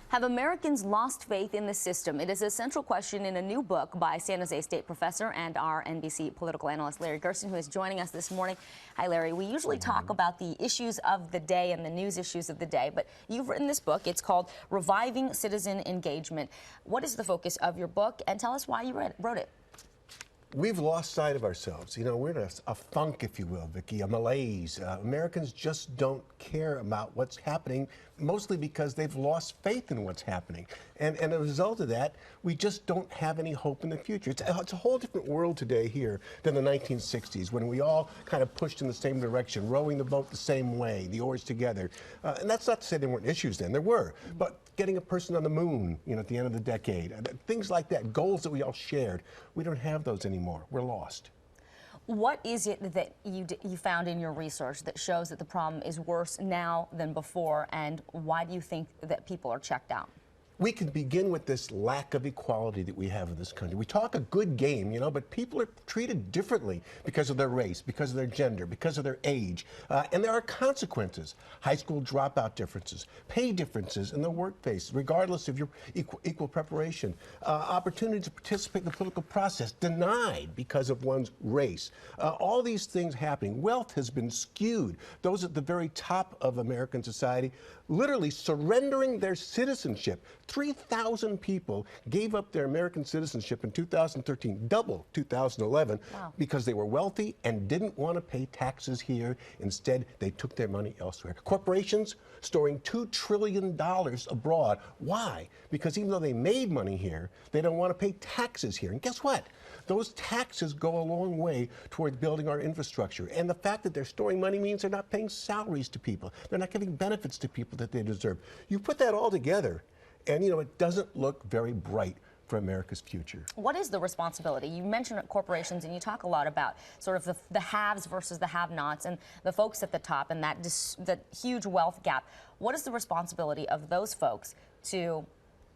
Have Americans lost faith in the system? It is a central question in a new book by San Jose State professor and our NBC political analyst, Larry Gerston, who is joining us this morning. Hi, Larry. We usually talk about the issues of the day and the news issues of the day, but you've written this book. It's called Reviving Citizen Engagement. What is the focus of your book? And tell us why you wrote it. We've lost sight of ourselves. You know, we're in a funk, if you will, Vicki, a malaise. Americans just don't care about what's happening, mostly because they've lost faith in what's happening. And as a result of that, we just don't have any hope in the future. It's a whole different world today here than the 1960s, when we all kind of pushed in the same direction, rowing the boat the same way, the oars together. And that's not to say there weren't issues then. There were. But getting a person on the moon, you know, at the end of the decade, things like that, goals that we all shared, we don't have those anymore. We're lost. What is it that you found in your research that shows that the problem is worse now than before, and why do you think that people are checked out? We can begin with this lack of equality that we have in this country. We talk a good game, you know, but people are treated differently because of their race, because of their gender, because of their age. And there are consequences. High school dropout differences, pay differences in the workplace, regardless of your equal preparation. Opportunity to participate in the political process denied because of one's race. All these things happening. Wealth has been skewed. Those at the very top of American society literally surrendering their citizenship. 3,000 people gave up their American citizenship in 2013, double 2011, wow, because they were wealthy and didn't want to pay taxes here. Instead, they took their money elsewhere. Corporations storing $2 trillion abroad. Why? Because even though they made money here, they don't want to pay taxes here. And guess what? Those taxes go a long way toward building our infrastructure. And the fact that they're storing money means they're not paying salaries to people. They're not giving benefits to people that they deserve. You put that all together, and, you know, it doesn't look very bright for America's future. What is the responsibility? You mentioned corporations, and you talk a lot about sort of the haves versus the have-nots and the folks at the top and that huge wealth gap. What is the responsibility of those folks to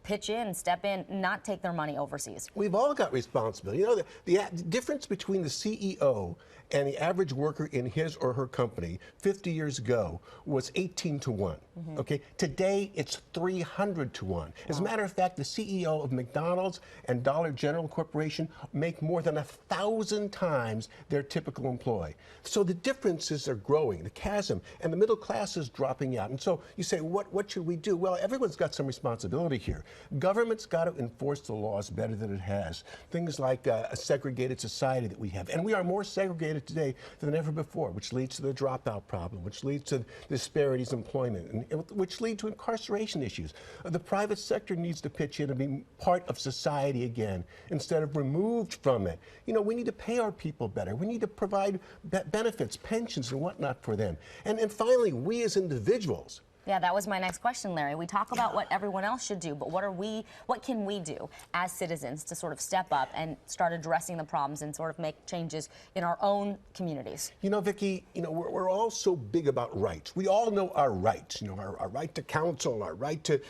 pitch in, step in, not take their money overseas? We've all got responsibility. You know, the difference between the CEO and the average worker in his or her company 50 years ago was 18 to 1. Okay, today it's 300 to 1. As a matter of fact, the CEO of McDonald's and Dollar General Corporation make more than 1,000 times their typical employee. So the differences are growing, the chasm, and the middle class is dropping out. And so you say, what should we do? Well, everyone's got some responsibility here. Government's got to enforce the laws better than it has. Things like a segregated society that we have. And we are more segregated today than ever before, which leads to the dropout problem, which leads to disparities in employment, and which lead to incarceration issues. The private sector needs to pitch in and be part of society again, instead of removed from it. You know, we need to pay our people better. We need to provide benefits, pensions, and whatnot for them. And finally, we as individuals. Yeah, that was my next question, Larry. We talk about what everyone else should do, but what can we do as citizens to sort of step up and start addressing the problems and sort of make changes in our own communities? You know, Vicki, you know, we're all so big about rights. We all know our rights, you know, our right to counsel, our right to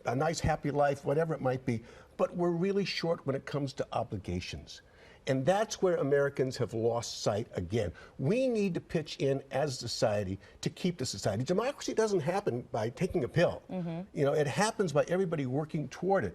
a nice, happy life, whatever it might be, but we're really short when it comes to obligations. And that's where Americans have lost sight again. We need to pitch in as a society to keep the society. Democracy doesn't happen by taking a pill. You know, it happens by everybody working toward it.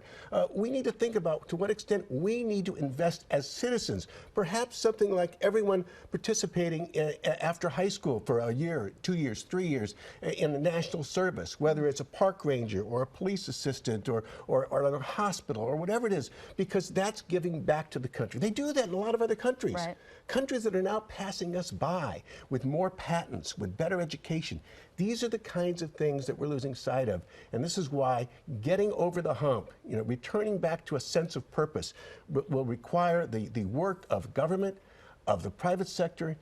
We need to think about to what extent we need to invest as citizens. Perhaps something like everyone participating after high school for a year, 2 years, 3 years in the national service, whether it's a park ranger or a police assistant or a hospital or whatever it is, because that's giving back to the country. They do that in a lot of other countries. Right. Countries that are now passing us by with more patents, with better education. These are the kinds of things that we're losing sight of. And this is why getting over the hump, you know, returning back to a sense of purpose will require the work of government, of the private sector,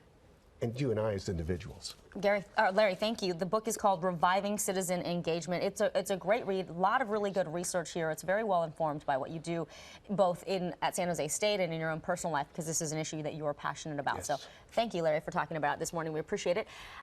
and you and I as individuals. Larry, thank you. The book is called Reviving Citizen Engagement. It's a great read. A lot of really good research here. It's very well informed by what you do, both at San Jose State and in your own personal life, because this is an issue that you are passionate about. Yes. So thank you, Larry, for talking about it this morning. We appreciate it.